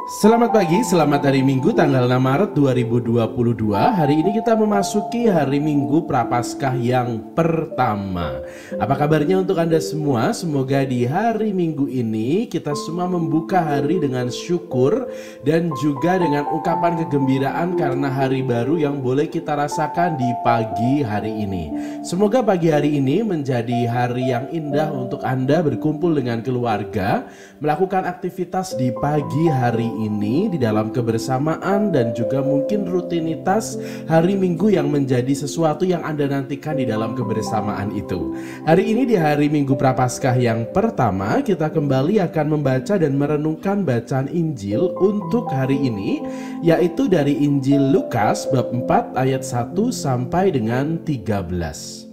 Selamat pagi, selamat hari Minggu tanggal 6 Maret 2022. Hari ini kita memasuki hari Minggu Prapaskah yang pertama. Apa kabarnya untuk Anda semua? Semoga di hari Minggu ini kita semua membuka hari dengan syukur dan juga dengan ungkapan kegembiraan karena hari baru yang boleh kita rasakan di pagi hari ini. Semoga pagi hari ini menjadi hari yang indah untuk Anda berkumpul dengan keluarga, melakukan aktivitas di pagi hari ini di dalam kebersamaan dan juga mungkin rutinitas hari Minggu yang menjadi sesuatu yang Anda nantikan di dalam kebersamaan itu. Hari ini di hari Minggu Prapaskah yang pertama kita kembali akan membaca dan merenungkan bacaan Injil untuk hari ini, yaitu dari Injil Lukas bab 4 ayat 1 sampai dengan 13.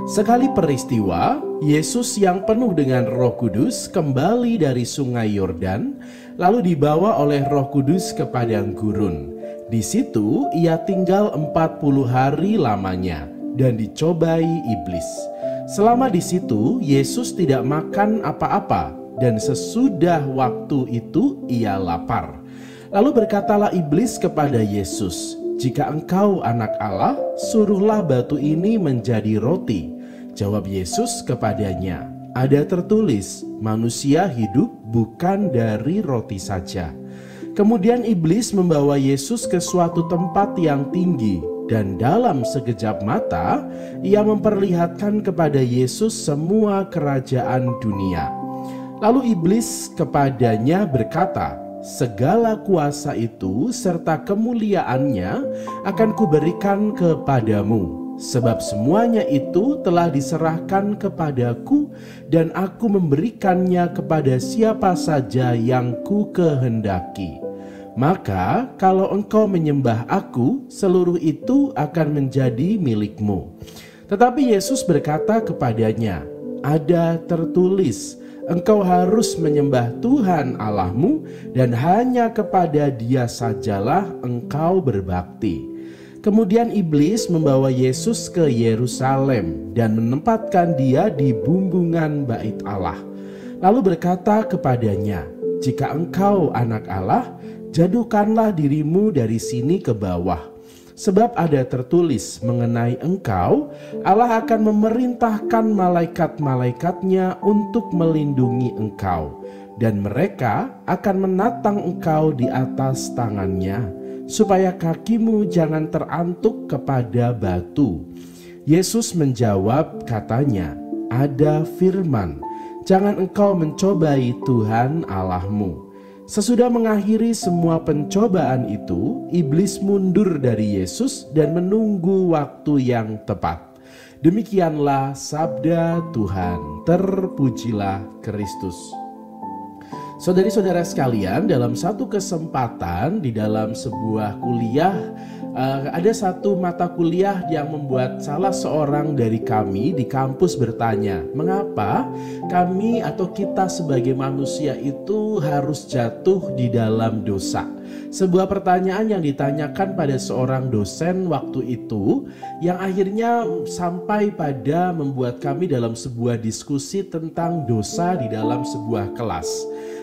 Sekali peristiwa, Yesus yang penuh dengan Roh Kudus kembali dari sungai Yordan, lalu dibawa oleh Roh Kudus ke padang gurun. Di situ ia tinggal 40 hari lamanya dan dicobai iblis. Selama di situ Yesus tidak makan apa-apa dan sesudah waktu itu ia lapar. Lalu berkatalah iblis kepada Yesus, "Jika engkau anak Allah, suruhlah batu ini menjadi roti." Jawab Yesus kepadanya, "Ada tertulis, manusia hidup bukan dari roti saja." Kemudian iblis membawa Yesus ke suatu tempat yang tinggi, dan dalam sekejap mata ia memperlihatkan kepada Yesus semua kerajaan dunia. Lalu iblis kepadanya berkata, "Segala kuasa itu serta kemuliaannya akan kuberikan kepadamu. Sebab semuanya itu telah diserahkan kepadaku dan aku memberikannya kepada siapa saja yang ku kehendaki. Maka kalau engkau menyembah aku, seluruh itu akan menjadi milikmu." Tetapi Yesus berkata kepadanya, "Ada tertulis, engkau harus menyembah Tuhan Allahmu dan hanya kepada Dia sajalah engkau berbakti." Kemudian iblis membawa Yesus ke Yerusalem dan menempatkan dia di bumbungan bait Allah. Lalu berkata kepadanya, "Jika engkau anak Allah, jatuhkanlah dirimu dari sini ke bawah. Sebab ada tertulis mengenai engkau, Allah akan memerintahkan malaikat-malaikatnya untuk melindungi engkau. Dan mereka akan menatang engkau di atas tangannya, supaya kakimu jangan terantuk kepada batu." Yesus menjawab katanya, "Ada firman, jangan engkau mencobai Tuhan Allahmu." Sesudah mengakhiri semua pencobaan itu, iblis mundur dari Yesus dan menunggu waktu yang tepat. Demikianlah sabda Tuhan. Terpujilah Kristus. Saudari-saudara sekalian, dalam satu kesempatan di dalam sebuah kuliah, ada satu mata kuliah yang membuat salah seorang dari kami di kampus bertanya, mengapa kami atau kita sebagai manusia itu harus jatuh di dalam dosa? Sebuah pertanyaan yang ditanyakan pada seorang dosen waktu itu, yang akhirnya sampai pada membuat kami dalam sebuah diskusi tentang dosa di dalam sebuah kelas.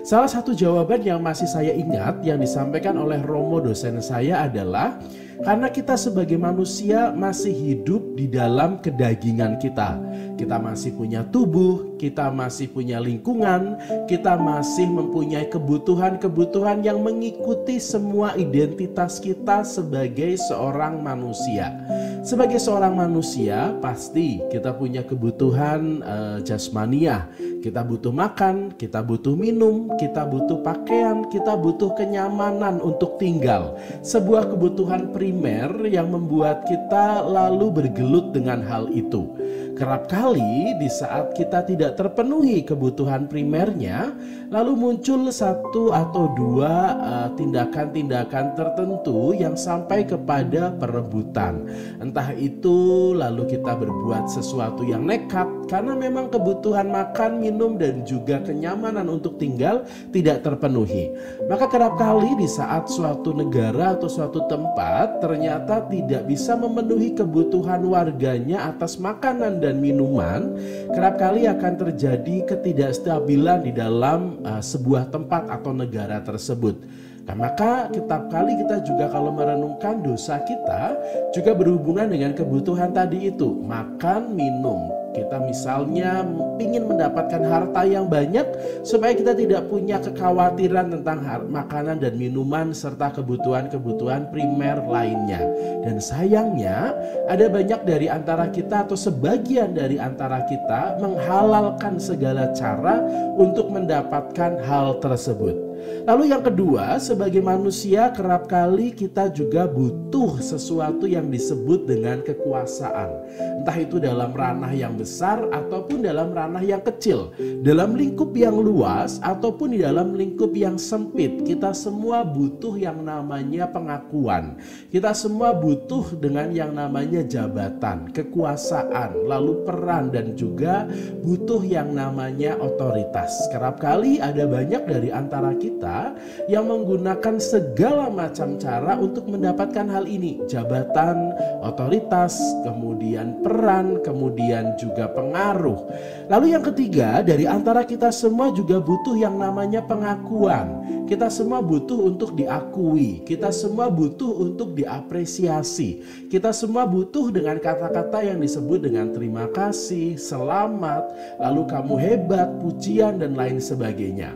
Salah satu jawaban yang masih saya ingat yang disampaikan oleh Romo dosen saya adalah, karena kita sebagai manusia masih hidup di dalam kedagingan kita. Kita masih punya tubuh, kita masih punya lingkungan, kita masih mempunyai kebutuhan-kebutuhan yang mengikuti semua identitas kita sebagai seorang manusia. Sebagai seorang manusia pasti kita punya kebutuhan jasmaniah. Kita butuh makan, kita butuh minum, kita butuh pakaian, kita butuh kenyamanan untuk tinggal. Sebuah kebutuhan primer yang membuat kita lalu bergelut dengan hal itu. Kerap kali di saat kita tidak terpenuhi kebutuhan primernya, lalu muncul satu atau dua tindakan-tindakan tertentu yang sampai kepada perebutan. Entah itu lalu kita berbuat sesuatu yang nekat karena memang kebutuhan makan, minum, dan juga kenyamanan untuk tinggal tidak terpenuhi. Maka kerap kali di saat suatu negara atau suatu tempat ternyata tidak bisa memenuhi kebutuhan warganya atas makanan dan minuman, kerap kali akan terjadi ketidakstabilan di dalam sebuah tempat atau negara tersebut. Nah, maka setiap kali kita juga kalau merenungkan dosa kita juga berhubungan dengan kebutuhan tadi itu, makan, minum. Kita misalnya ingin mendapatkan harta yang banyak supaya kita tidak punya kekhawatiran tentang makanan dan minuman serta kebutuhan-kebutuhan primer lainnya. Dan sayangnya ada banyak dari antara kita atau sebagian dari antara kita menghalalkan segala cara untuk mendapatkan hal tersebut. Lalu yang kedua, sebagai manusia kerap kali kita juga butuh sesuatu yang disebut dengan kekuasaan. Entah itu dalam ranah yang besar ataupun dalam ranah yang kecil. Dalam lingkup yang luas ataupun di dalam lingkup yang sempit. Kita semua butuh yang namanya pengakuan. Kita semua butuh dengan yang namanya jabatan, kekuasaan, lalu peran, dan juga butuh yang namanya otoritas. Kerap kali ada banyak dari antara kita yang menggunakan segala macam cara untuk mendapatkan hal ini. Jabatan, otoritas, kemudian peran, kemudian juga pengaruh. Lalu yang ketiga, dari antara kita semua juga butuh yang namanya pengakuan. Kita semua butuh untuk diakui. Kita semua butuh untuk diapresiasi. Kita semua butuh dengan kata-kata yang disebut dengan terima kasih, selamat, lalu kamu hebat, pujian, dan lain sebagainya.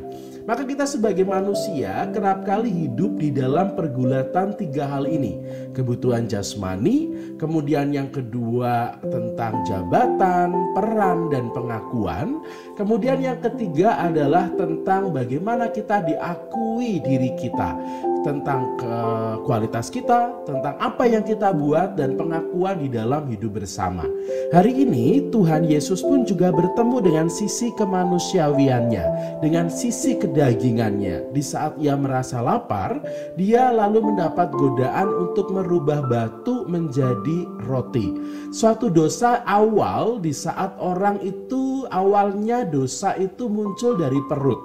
Maka kita sebagai manusia kerap kali hidup di dalam pergulatan tiga hal ini. Kebutuhan jasmani, kemudian yang kedua tentang jabatan, peran, dan pengakuan. Kemudian yang ketiga adalah tentang bagaimana kita diakui diri kita. Tentang kualitas kita, tentang apa yang kita buat, dan pengakuan di dalam hidup bersama. Hari ini Tuhan Yesus pun juga bertemu dengan sisi kemanusiawiannya, dengan sisi kedagingannya. Di saat ia merasa lapar, dia lalu mendapat godaan untuk merubah batu menjadi roti. Suatu dosa awal di saat orang itu awalnya dosa itu muncul dari perut.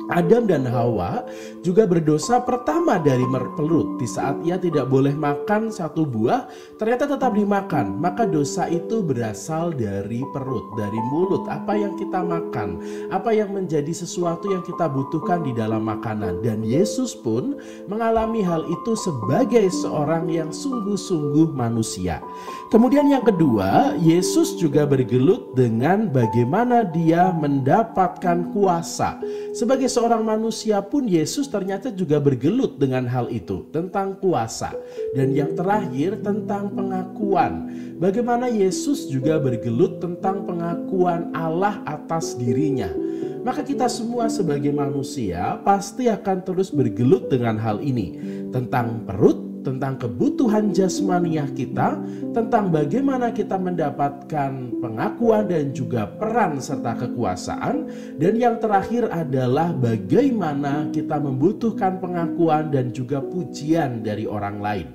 Adam dan Hawa juga berdosa pertama dari perut. Di saat ia tidak boleh makan satu buah, ternyata tetap dimakan. Maka dosa itu berasal dari perut, dari mulut. Apa yang kita makan, apa yang menjadi sesuatu yang kita butuhkan di dalam makanan. Dan Yesus pun mengalami hal itu sebagai seorang yang sungguh-sungguh manusia. Kemudian yang kedua, Yesus juga bergelut dengan bagaimana dia mendapatkan kuasa. Sebagai seorang manusia pun Yesus ternyata juga bergelut dengan hal itu, tentang kuasa. Dan yang terakhir tentang pengakuan. Bagaimana Yesus juga bergelut tentang pengakuan Allah atas dirinya. Maka kita semua sebagai manusia pasti akan terus bergelut dengan hal ini. Tentang perut, tentang kebutuhan jasmaniah kita, tentang bagaimana kita mendapatkan pengakuan dan juga peran serta kekuasaan, dan yang terakhir adalah bagaimana kita membutuhkan pengakuan dan juga pujian dari orang lain.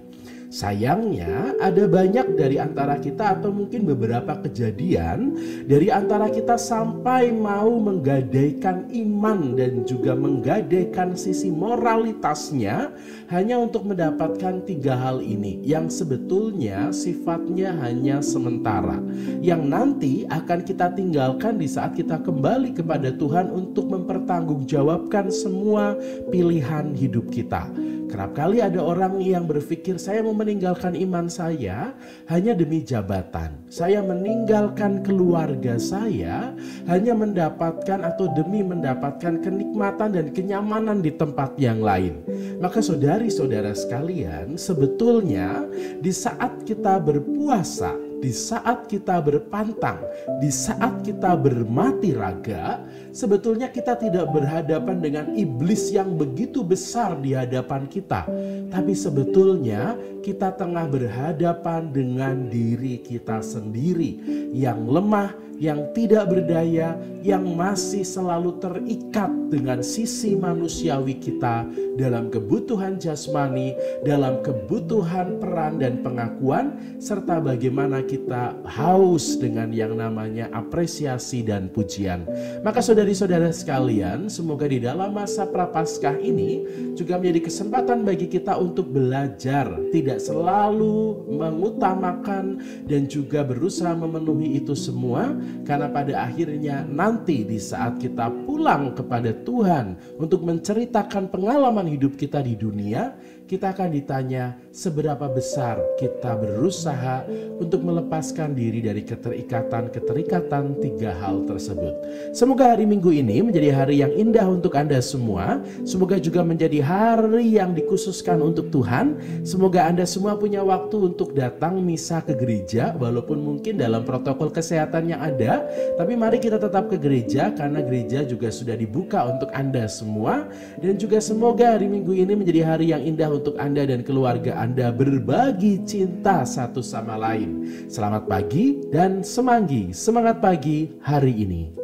Sayangnya ada banyak dari antara kita atau mungkin beberapa kejadian dari antara kita sampai mau menggadaikan iman dan juga menggadaikan sisi moralitasnya hanya untuk mendapatkan tiga hal ini yang sebetulnya sifatnya hanya sementara, yang nanti akan kita tinggalkan di saat kita kembali kepada Tuhan untuk mempertanggungjawabkan semua pilihan hidup kita. Kerap kali ada orang yang berpikir, saya mau meninggalkan iman saya hanya demi jabatan. Saya meninggalkan keluarga saya hanya mendapatkan atau demi mendapatkan kenikmatan dan kenyamanan di tempat yang lain. Maka saudari-saudara sekalian, sebetulnya di saat kita berpuasa, di saat kita berpantang, di saat kita bermati raga, sebetulnya kita tidak berhadapan dengan iblis yang begitu besar di hadapan kita. Tapi sebetulnya kita tengah berhadapan dengan diri kita sendiri yang lemah, yang tidak berdaya, yang masih selalu terikat dengan sisi manusiawi kita dalam kebutuhan jasmani, dalam kebutuhan peran dan pengakuan, serta bagaimana kita haus dengan yang namanya apresiasi dan pujian. Maka saudari-saudara sekalian, semoga di dalam masa Prapaskah ini juga menjadi kesempatan bagi kita untuk belajar, tidak selalu mengutamakan dan juga berusaha memenuhi itu semua, karena pada akhirnya nanti di saat kita pulang kepada Tuhan untuk menceritakan pengalaman hidup kita di dunia, kita akan ditanya seberapa besar kita berusaha untuk melepaskan diri dari keterikatan tiga hal tersebut. Semoga hari Minggu ini menjadi hari yang indah untuk Anda semua. Semoga juga menjadi hari yang dikhususkan untuk Tuhan. Semoga Anda semua punya waktu untuk datang misa ke gereja, walaupun mungkin dalam protokol kesehatan yang ada, tapi mari kita tetap ke gereja karena gereja juga sudah dibuka untuk Anda semua. Dan juga semoga hari Minggu ini menjadi hari yang indah untuk Anda dan keluarga Anda berbagi cinta satu sama lain. Selamat pagi dan semanggi, semangat pagi hari ini.